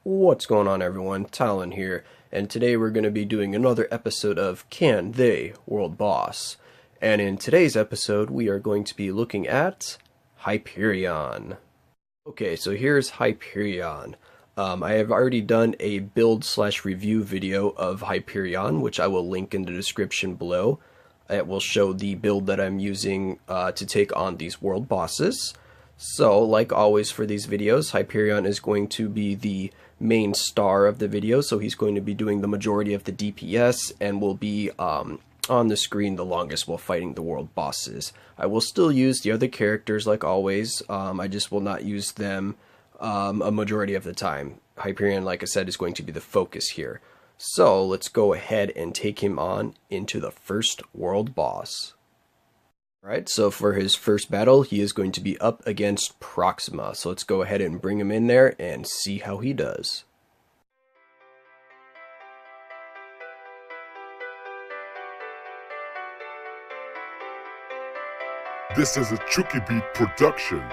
What's going on, everyone? Talon here, and today we're going to be doing another episode of Can They World Boss. And in today's episode, we are going to be looking at Hyperion. Okay, so here's Hyperion. I have already done a build/review video of Hyperion, which I will link in the description below. It will show the build that I'm using to take on these world bosses. So, like always for these videos, Hyperion is going to be the main star of the video, so he's going to be doing the majority of the DPS and will be on the screen the longest while fighting the world bosses. I will still use the other characters like always, I just will not use them a majority of the time. Hyperion, like I said, is going to be the focus here. So let's go ahead and take him on into the first world boss. Alright, so for his first battle, he is going to be up against Proxima. So let's go ahead and bring him in there and see how he does. This is a Chuki Beat production.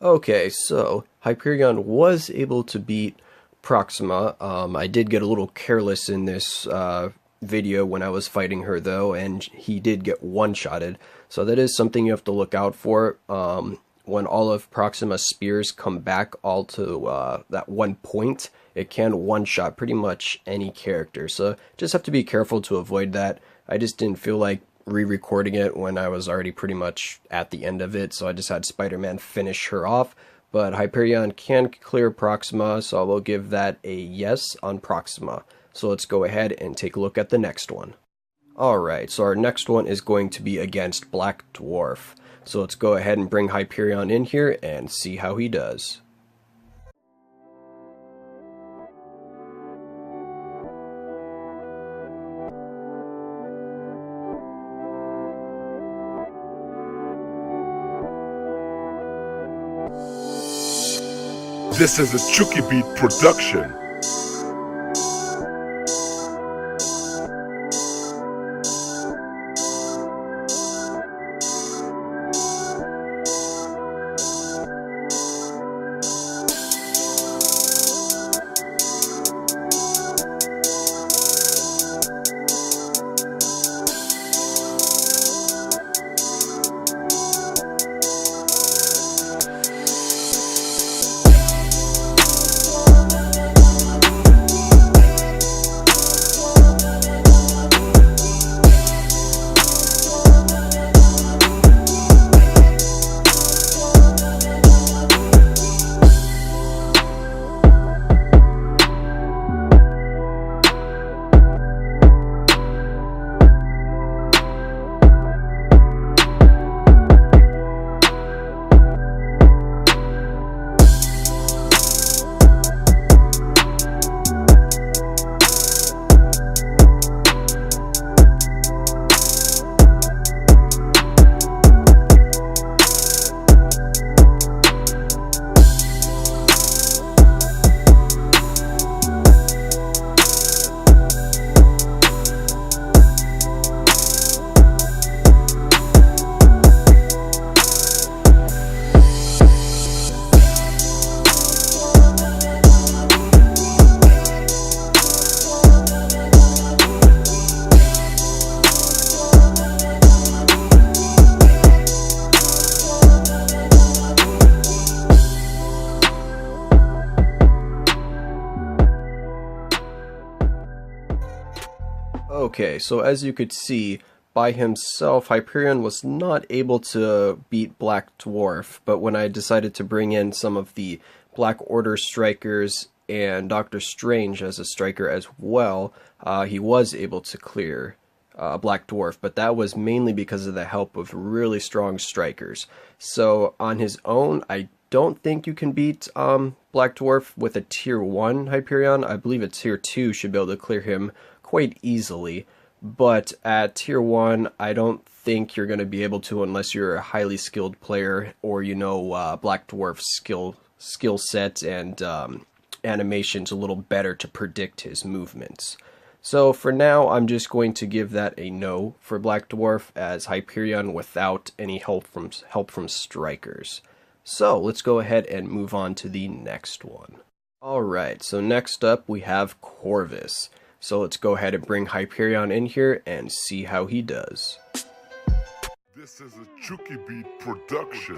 Okay, so Hyperion was able to beat Proxima. I did get a little careless in this video when I was fighting her though, and he did get one-shotted. So that is something you have to look out for. When all of Proxima's spears come back all to that one point, it can one-shot pretty much any character. So just have to be careful to avoid that. I just didn't feel like re-recording it when I was already pretty much at the end of it, so I just had Spider-Man finish her off. But Hyperion can clear Proxima, so I will give that a yes on Proxima. So let's go ahead and take a look at the next one. Alright, so our next one is going to be against Black Dwarf. So let's go ahead and bring Hyperion in here and see how he does. This is a Chuki Beat production. Okay, so as you could see, by himself, Hyperion was not able to beat Black Dwarf, but when I decided to bring in some of the Black Order strikers and Doctor Strange as a striker as well, he was able to clear Black Dwarf, but that was mainly because of the help of really strong strikers. So on his own, I don't think you can beat Black Dwarf with a tier 1 Hyperion. I believe a tier 2 should be able to clear him quite easily, but at tier 1, I don't think you're going to be able to unless you're a highly skilled player or you know Black Dwarf's skill set and animations a little better to predict his movements. So for now, I'm just going to give that a no for Black Dwarf as Hyperion without any help from strikers. So let's go ahead and move on to the next one. Alright, so next up we have Corvus. So let's go ahead and bring Hyperion in here and see how he does. This is a Chuki Beat production.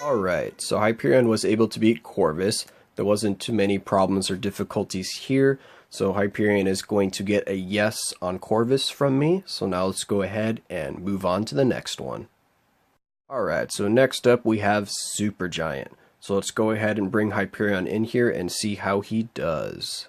Alright, so Hyperion was able to beat Corvus. There wasn't too many problems or difficulties here, so Hyperion is going to get a yes on Corvus from me. So now let's go ahead and move on to the next one. Alright, so next up we have Supergiant. So let's go ahead and bring Hyperion in here and see how he does.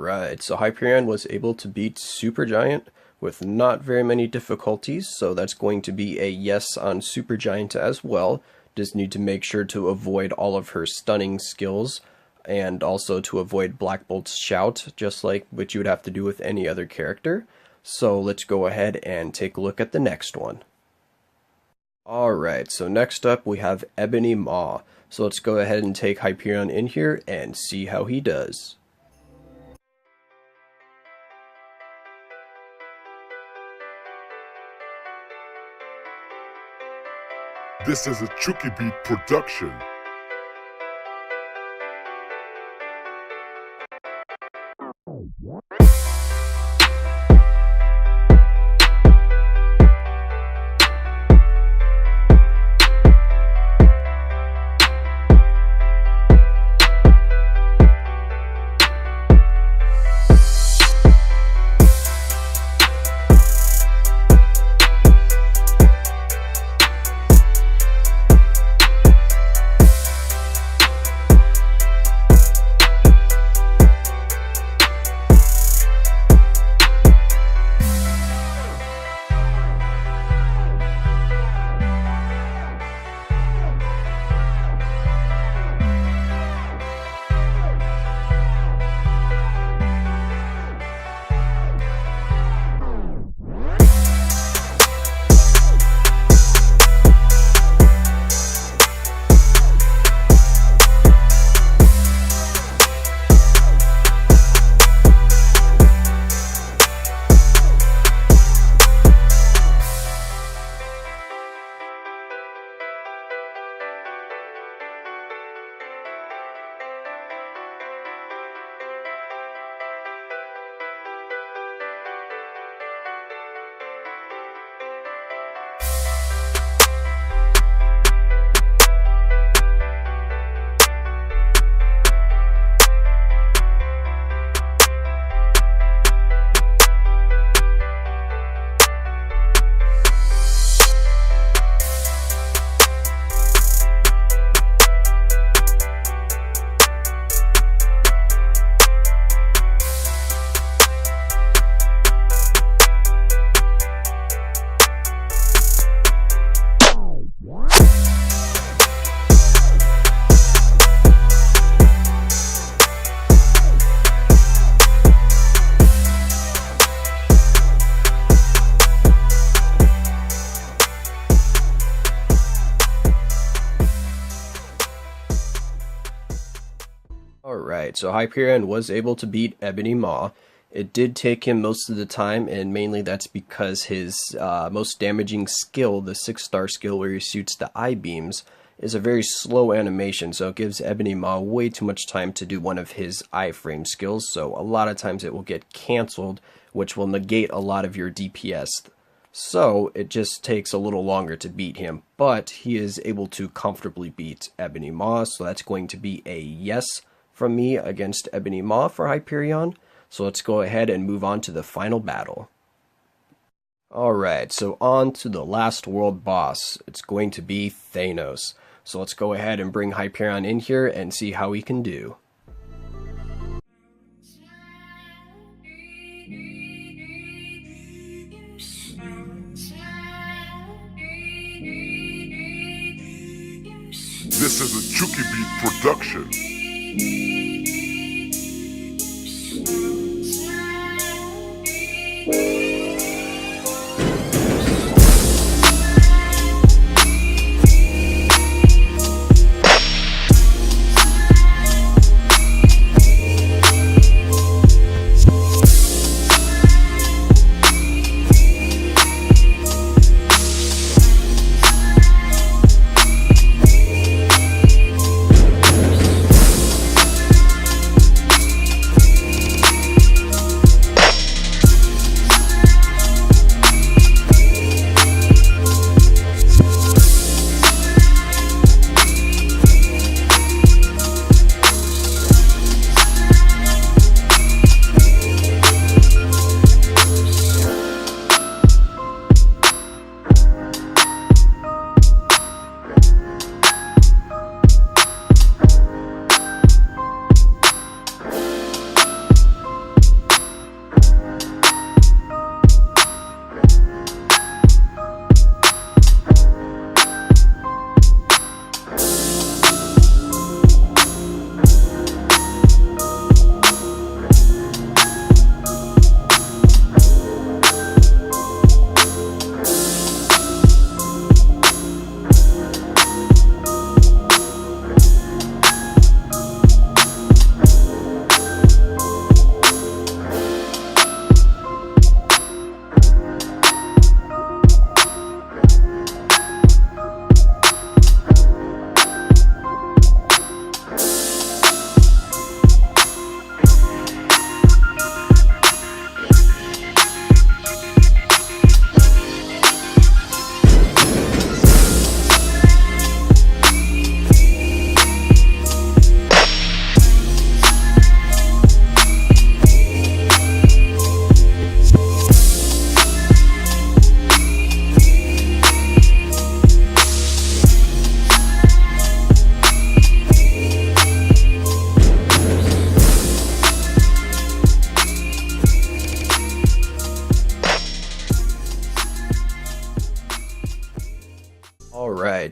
Alright, so Hyperion was able to beat Supergiant with not very many difficulties, so that's going to be a yes on Supergiant as well. Just need to make sure to avoid all of her stunning skills, and also to avoid Black Bolt's shout, just like what you would have to do with any other character. So let's go ahead and take a look at the next one. Alright, so next up we have Ebony Maw. So let's go ahead and take Hyperion in here and see how he does. This is a Chuki Beat production. Alright, so Hyperion was able to beat Ebony Maw. It did take him most of the time, and mainly that's because his most damaging skill, the 6-star skill where he shoots the I-beams, is a very slow animation, so it gives Ebony Maw way too much time to do one of his I-frame skills, so a lot of times it will get cancelled, which will negate a lot of your DPS. So it just takes a little longer to beat him, but he is able to comfortably beat Ebony Maw, so that's going to be a yes from me against Ebony Maw for Hyperion. So let's go ahead and move on to the final battle. Alright, so on to the last world boss. It's going to be Thanos. So let's go ahead and bring Hyperion in here and see how he can do. This is a Chuki Beat production.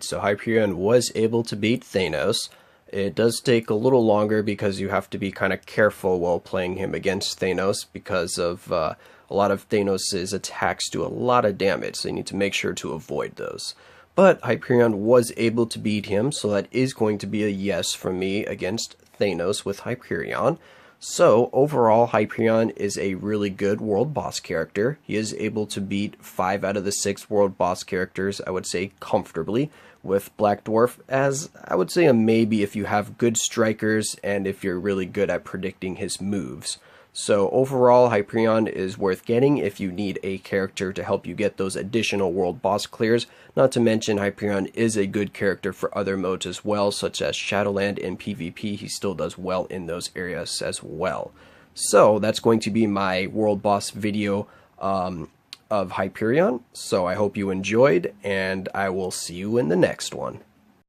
did. So Hyperion was able to beat Thanos. It does take a little longer because you have to be kind of careful while playing him against Thanos because of a lot of Thanos' attacks do a lot of damage, so you need to make sure to avoid those. But Hyperion was able to beat him, so that is going to be a yes from me against Thanos with Hyperion. So, overall, Hyperion is a really good world boss character. He is able to beat 5 out of the 6 world boss characters, I would say, comfortably, with Black Dwarf as, I would say, a maybe if you have good strikers and if you're really good at predicting his moves. So, overall, Hyperion is worth getting if you need a character to help you get those additional world boss clears. Not to mention, Hyperion is a good character for other modes as well, such as Shadowland and PvP. He still does well in those areas as well. So, that's going to be my world boss video of Hyperion. So, I hope you enjoyed, and I will see you in the next one.